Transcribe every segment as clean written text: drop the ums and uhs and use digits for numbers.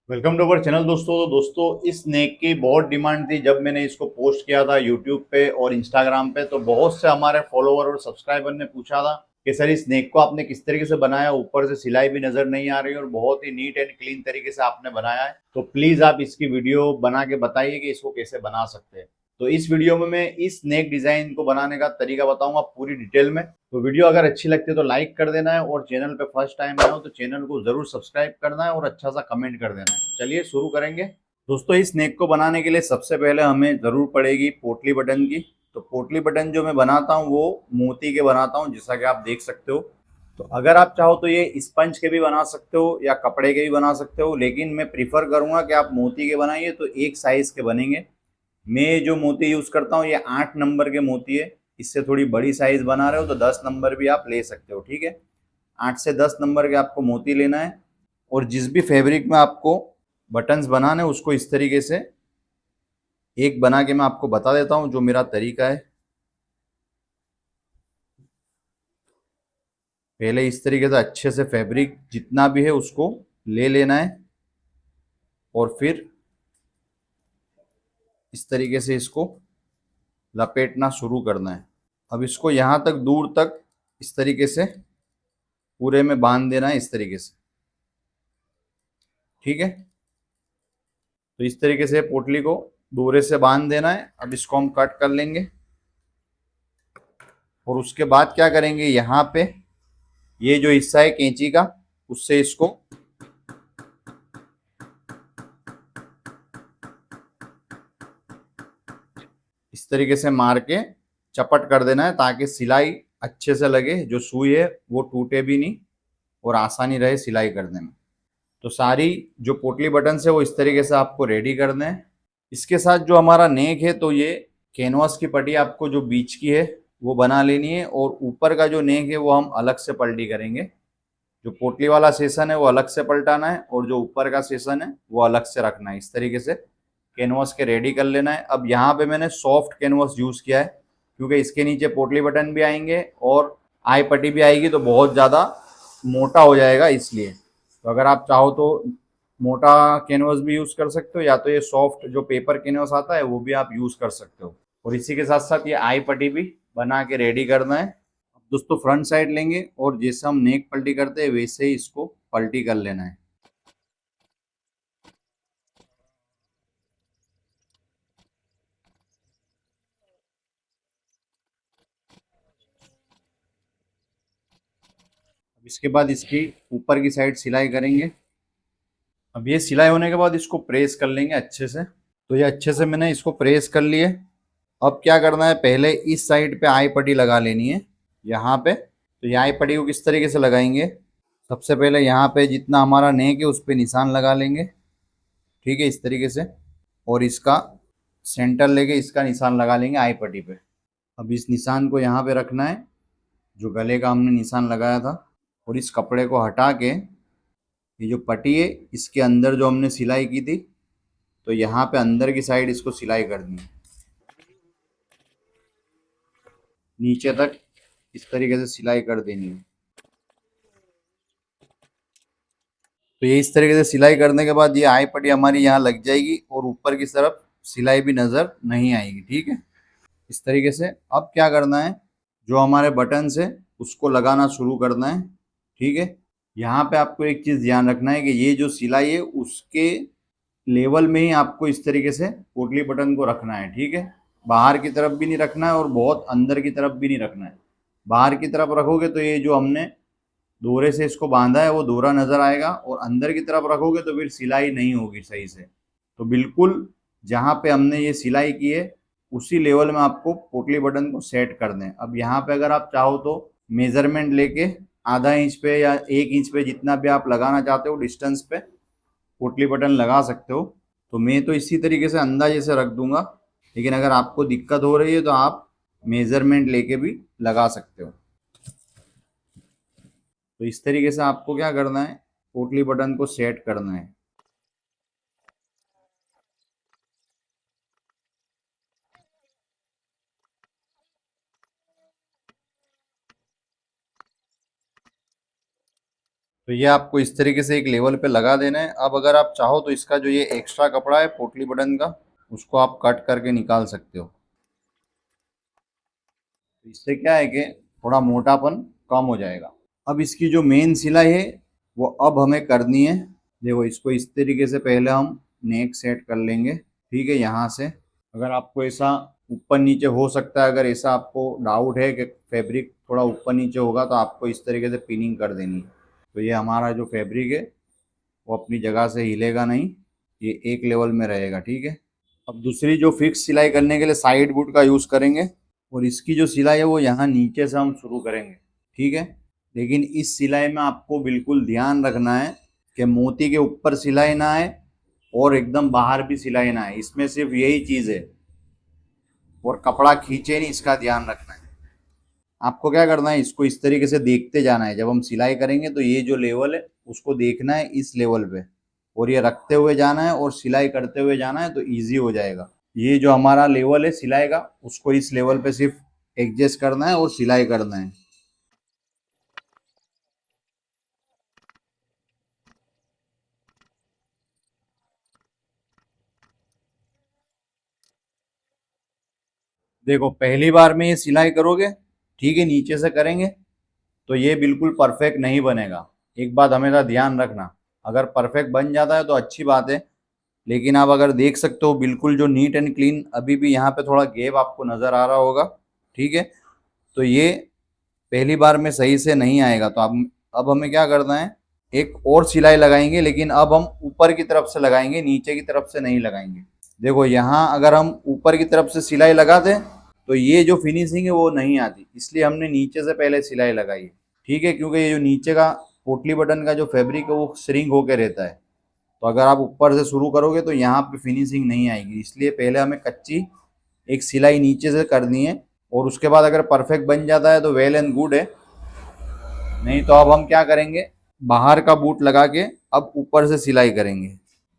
Welcome to our channel दोस्तों। तो दोस्तों इस नेक की बहुत डिमांड थी जब मैंने इसको पोस्ट किया था यूट्यूब पे और इंस्टाग्राम पे। तो बहुत से हमारे फॉलोवर और सब्सक्राइबर ने पूछा था कि सर इस नेक को आपने किस तरीके से बनाया, ऊपर से सिलाई भी नजर नहीं आ रही और बहुत ही नीट एंड क्लीन तरीके से आपने बनाया है। तो प्लीज आप इसकी वीडियो बना के बताइए कि इसको कैसे बना सकते हैं। तो इस वीडियो में मैं इस नेक डिजाइन को बनाने का तरीका बताऊंगा पूरी डिटेल में। तो वीडियो अगर अच्छी लगती है तो लाइक कर देना है और चैनल पे फर्स्ट टाइम आए हो तो चैनल को जरूर सब्सक्राइब करना है और अच्छा सा कमेंट कर देना है। चलिए शुरू करेंगे। दोस्तों इस नेक को बनाने के लिए सबसे पहले हमें जरूर पड़ेगी पोटली बटन की। तो पोटली बटन जो मैं बनाता हूँ वो मोती के बनाता हूँ, जैसा कि आप देख सकते हो। तो अगर आप चाहो तो ये स्पंज के भी बना सकते हो या कपड़े के भी बना सकते हो, लेकिन मैं प्रीफर करूंगा कि आप मोती के बनाइए तो एक साइज के बनेंगे। मैं जो मोती यूज करता हूँ ये 8 नंबर के मोती है। इससे थोड़ी बड़ी साइज बना रहे हो तो 10 नंबर भी आप ले सकते हो, ठीक है। 8 से 10 नंबर के आपको मोती लेना है और जिस भी फैब्रिक में आपको बटन्स बनाने उसको इस तरीके से एक बना के मैं आपको बता देता हूँ जो मेरा तरीका है। पहले इस तरीके से अच्छे से फैब्रिक जितना भी है उसको ले लेना है और फिर इस तरीके से इसको लपेटना शुरू करना है। अब इसको यहाँ तक दूर तक इस तरीके से पूरे में बांध देना है, इस तरीके से, ठीक है। तो इस तरीके से पोटली को दोरे से बांध देना है। अब इसको हम कट कर लेंगे और उसके बाद क्या करेंगे, यहाँ पे ये जो हिस्सा है कैंची का उससे इसको इस तरीके से मार के चपट कर देना है ताकि सिलाई अच्छे से लगे, जो सुई है वो टूटे भी नहीं और आसानी रहे सिलाई करने में। तो सारी जो पोटली बटन है वो इस तरीके से आपको रेडी करना है। इसके साथ जो हमारा नेक है तो ये कैनवास की पट्टी आपको जो बीच की है वो बना लेनी है और ऊपर का जो नेक है वो हम अलग से पलटी करेंगे। जो पोटली वाला सेशन है वो अलग से पलटाना है और जो ऊपर का सेशन है वो अलग से रखना है। इस तरीके से कैनवास के रेडी कर लेना है। अब यहाँ पे मैंने सॉफ्ट कैनवास यूज़ किया है क्योंकि इसके नीचे पोटली बटन भी आएंगे और आई पट्टी भी आएगी तो बहुत ज़्यादा मोटा हो जाएगा, इसलिए। तो अगर आप चाहो तो मोटा कैनवास भी यूज़ कर सकते हो या तो ये सॉफ्ट जो पेपर कैनवास आता है वो भी आप यूज़ कर सकते हो। और इसी के साथ साथ ये आई पट्टी भी बना के रेडी करना है। दोस्तों फ्रंट साइड लेंगे और जैसे हम नेक पलटी करते हैं वैसे ही इसको पलटी कर लेना है। अब इसके बाद इसकी ऊपर की साइड सिलाई करेंगे। अब ये सिलाई होने के बाद इसको प्रेस कर लेंगे अच्छे से। तो ये अच्छे से मैंने इसको प्रेस कर लिए। अब क्या करना है, पहले इस साइड पे आई पट्टी लगा लेनी है यहाँ पे। तो ये आई पट्टी को किस तरीके से लगाएंगे, सबसे पहले यहाँ पे जितना हमारा नेक है उस पर निशान लगा लेंगे, ठीक है, इस तरीके से। और इसका सेंटर लेके इसका निशान लगा लेंगे आई पट्टी पे। अब इस निशान को यहाँ पे रखना है जो गले का हमने निशान लगाया था। और इस कपड़े को हटा के ये जो पट्टी है इसके अंदर जो हमने सिलाई की थी तो यहाँ पे अंदर की साइड इसको सिलाई करनी है, नीचे तक इस तरीके से सिलाई कर देनी है। तो ये इस तरीके से सिलाई करने के बाद ये आई पट्टी हमारी यहाँ लग जाएगी और ऊपर की तरफ सिलाई भी नज़र नहीं आएगी, ठीक है, इस तरीके से। अब क्या करना है, जो हमारे बटन है उसको लगाना शुरू करना है, ठीक है। यहाँ पे आपको एक चीज़ ध्यान रखना है कि ये जो सिलाई है उसके लेवल में ही आपको इस तरीके से पोटली बटन को रखना है, ठीक है। बाहर की तरफ भी नहीं रखना है और बहुत अंदर की तरफ भी नहीं रखना है। बाहर की तरफ रखोगे तो ये जो हमने दोरे से इसको बांधा है वो दोरा नज़र आएगा और अंदर की तरफ रखोगे तो फिर सिलाई नहीं होगी सही से। तो बिल्कुल जहाँ पे हमने ये सिलाई की है उसी लेवल में आपको पोटली बटन को सेट कर दें। अब यहाँ पे अगर आप चाहो तो मेजरमेंट लेके आधा इंच पे या 1 इंच पे जितना भी आप लगाना चाहते हो डिस्टेंस पे पोटली बटन लगा सकते हो। तो मैं तो इसी तरीके से अंदाजे से रख दूंगा, लेकिन अगर आपको दिक्कत हो रही है तो आप मेजरमेंट लेके भी लगा सकते हो। तो इस तरीके से आपको क्या करना है, पोटली बटन को सेट करना है। तो ये आपको इस तरीके से एक लेवल पे लगा देना है। अब अगर आप चाहो तो इसका जो ये एक्स्ट्रा कपड़ा है पोटली बटन का, उसको आप कट करके निकाल सकते हो। तो इससे क्या है कि थोड़ा मोटापन कम हो जाएगा। अब इसकी जो मेन सिलाई है वो अब हमें करनी है। देखो इसको इस तरीके से पहले हम नेक सेट कर लेंगे, ठीक है। यहाँ से अगर आपको ऐसा ऊपर नीचे हो सकता है, अगर ऐसा आपको डाउट है कि फैब्रिक थोड़ा ऊपर नीचे होगा तो आपको इस तरीके से पिनिंग कर देनी है। तो ये हमारा जो फैब्रिक है वो अपनी जगह से हिलेगा नहीं, ये एक लेवल में रहेगा, ठीक है। अब दूसरी जो फिक्स सिलाई करने के लिए साइड बूट का यूज़ करेंगे, और इसकी जो सिलाई है वो यहाँ नीचे से हम शुरू करेंगे, ठीक है। लेकिन इस सिलाई में आपको बिल्कुल ध्यान रखना है कि मोती के ऊपर सिलाई ना आए और एकदम बाहर भी सिलाई ना आए, इसमें सिर्फ यही चीज़ है। और कपड़ा खींचे नहीं, इसका ध्यान रखना है। आपको क्या करना है, इसको इस तरीके से देखते जाना है। जब हम सिलाई करेंगे तो ये जो लेवल है उसको देखना है इस लेवल पे, और ये रखते हुए जाना है और सिलाई करते हुए जाना है, तो इजी हो जाएगा। ये जो हमारा लेवल है सिलाई का, उसको इस लेवल पे सिर्फ एडजस्ट करना है और सिलाई करना है। देखो पहली बार में ये सिलाई करोगे, ठीक है, नीचे से करेंगे तो ये बिल्कुल परफेक्ट नहीं बनेगा। एक बात हमेशा ध्यान रखना, अगर परफेक्ट बन जाता है तो अच्छी बात है। लेकिन आप अगर देख सकते हो बिल्कुल जो नीट एंड क्लीन, अभी भी यहाँ पे थोड़ा गैप आपको नज़र आ रहा होगा, ठीक है। तो ये पहली बार में सही से नहीं आएगा। तो अब हमें क्या करना है, एक और सिलाई लगाएंगे, लेकिन अब हम ऊपर की तरफ से लगाएंगे, नीचे की तरफ से नहीं लगाएंगे। देखो यहाँ अगर हम ऊपर की तरफ से सिलाई लगा दें तो ये जो फिनिशिंग है वो नहीं आती, इसलिए हमने नीचे से पहले सिलाई लगाई है, ठीक है। क्योंकि ये जो नीचे का पोटली बटन का जो फैब्रिक है वो श्रिंक होके रहता है। तो अगर आप ऊपर से शुरू करोगे तो यहाँ पे फिनिशिंग नहीं आएगी, इसलिए पहले हमें कच्ची एक सिलाई नीचे से करनी है। और उसके बाद अगर परफेक्ट बन जाता है तो वेल एंड गुड है, नहीं तो अब हम क्या करेंगे, बाहर का बूट लगा के अब ऊपर से सिलाई करेंगे।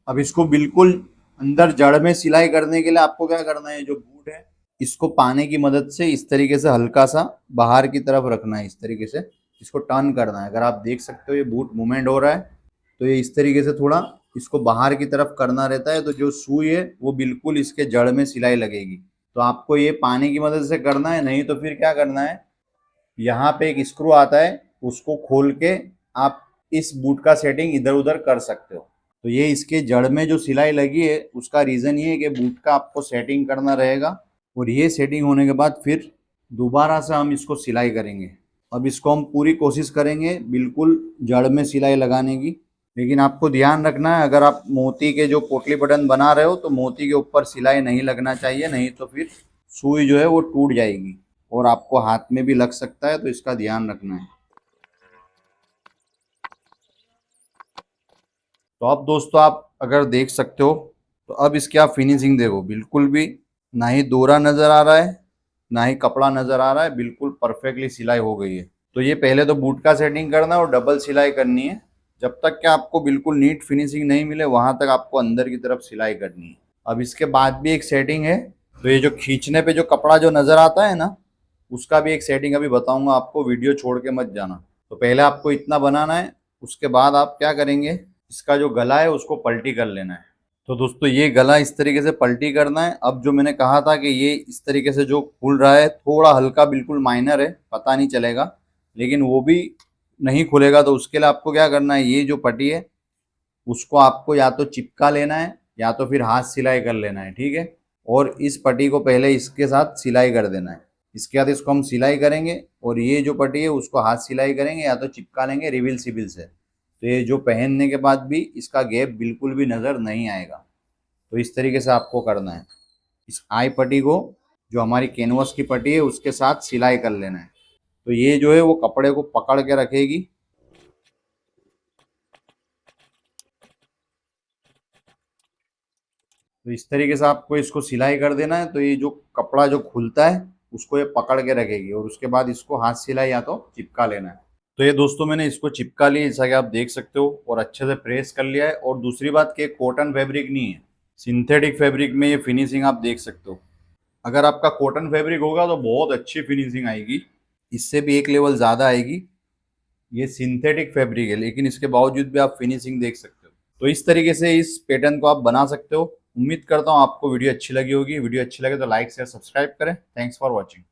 अब इसको बिल्कुल अंदर जड़ में सिलाई करने के लिए आपको क्या करना है, जो बूट है इसको पाने की मदद से इस तरीके से हल्का सा बाहर की तरफ रखना है, इस तरीके से इसको टर्न करना है। अगर आप देख सकते हो ये बूट मूवमेंट हो रहा है, तो ये इस तरीके से थोड़ा इसको बाहर की तरफ करना रहता है, तो जो सुई है वो बिल्कुल इसके जड़ में सिलाई लगेगी। तो आपको ये पानी की मदद से करना है, नहीं तो फिर क्या करना है, यहाँ पे एक स्क्रू आता है, उसको खोल के आप इस बूट का सेटिंग इधर उधर कर सकते हो। तो ये इसके जड़ में जो सिलाई लगी है उसका रीज़न ये है कि बूट का आपको सेटिंग करना रहेगा, और ये सेटिंग होने के बाद फिर दोबारा से हम इसको सिलाई करेंगे। अब इसको हम पूरी कोशिश करेंगे बिल्कुल जड़ में सिलाई लगाने की। लेकिन आपको ध्यान रखना है, अगर आप मोती के जो पोटली बटन बना रहे हो तो मोती के ऊपर सिलाई नहीं लगना चाहिए, नहीं तो फिर सुई जो है वो टूट जाएगी और आपको हाथ में भी लग सकता है, तो इसका ध्यान रखना है। तो अब दोस्तों आप अगर देख सकते हो, तो अब इसकी आप फिनिशिंग देखो, बिल्कुल भी ना ही दोरा नज़र आ रहा है ना ही कपड़ा नज़र आ रहा है, बिल्कुल परफेक्टली सिलाई हो गई है। तो ये पहले तो बूट का सेटिंग करना है और डबल सिलाई करनी है। जब तक कि आपको बिल्कुल नीट फिनिशिंग नहीं मिले वहाँ तक आपको अंदर की तरफ सिलाई करनी है। अब इसके बाद भी एक सेटिंग है, तो ये जो खींचने पे जो कपड़ा जो नज़र आता है ना, उसका भी एक सेटिंग अभी बताऊंगा आपको, वीडियो छोड़ के मत जाना। तो पहले आपको इतना बनाना है, उसके बाद आप क्या करेंगे, इसका जो गला है उसको पलटी कर लेना है। तो दोस्तों ये गला इस तरीके से पलटी करना है। अब जो मैंने कहा था कि ये इस तरीके से जो खुल रहा है थोड़ा हल्का बिल्कुल माइनर है, पता नहीं चलेगा, लेकिन वो भी नहीं खुलेगा। तो उसके लिए आपको क्या करना है, ये जो पट्टी है उसको आपको या तो चिपका लेना है या तो फिर हाथ सिलाई कर लेना है, ठीक है। और इस पट्टी को पहले इसके साथ सिलाई कर देना है। इसके बाद इसको हम सिलाई करेंगे और ये जो पट्टी है उसको हाथ सिलाई करेंगे या तो चिपका लेंगे रिविल सिबिल से। तो ये जो पहनने के बाद भी इसका गैप बिल्कुल भी नज़र नहीं आएगा। तो इस तरीके से आपको करना है। इस आई पट्टी को जो हमारी कैनवस की पट्टी है उसके साथ सिलाई कर लेना है। तो ये जो है वो कपड़े को पकड़ के रखेगी। तो इस तरीके से आपको इसको सिलाई कर देना है। तो ये जो कपड़ा जो खुलता है उसको ये पकड़ के रखेगी, और उसके बाद इसको हाथ सिलाई या तो चिपका लेना है। तो ये दोस्तों मैंने इसको चिपका लिया, जैसा कि आप देख सकते हो, और अच्छे से प्रेस कर लिया है। और दूसरी बात कि कॉटन फैब्रिक नहीं है, सिंथेटिक फैब्रिक में ये फिनिशिंग आप देख सकते हो। अगर आपका कॉटन फैब्रिक होगा तो बहुत अच्छी फिनिशिंग आएगी, इससे भी एक लेवल ज़्यादा आएगी। ये सिंथेटिक फैब्रिक है, लेकिन इसके बावजूद भी आप फिनिशिंग देख सकते हो। तो इस तरीके से इस पैटर्न को आप बना सकते हो। उम्मीद करता हूँ आपको वीडियो अच्छी लगी होगी। वीडियो अच्छी लगे तो लाइक शेयर सब्सक्राइब करें। Thanks for watching.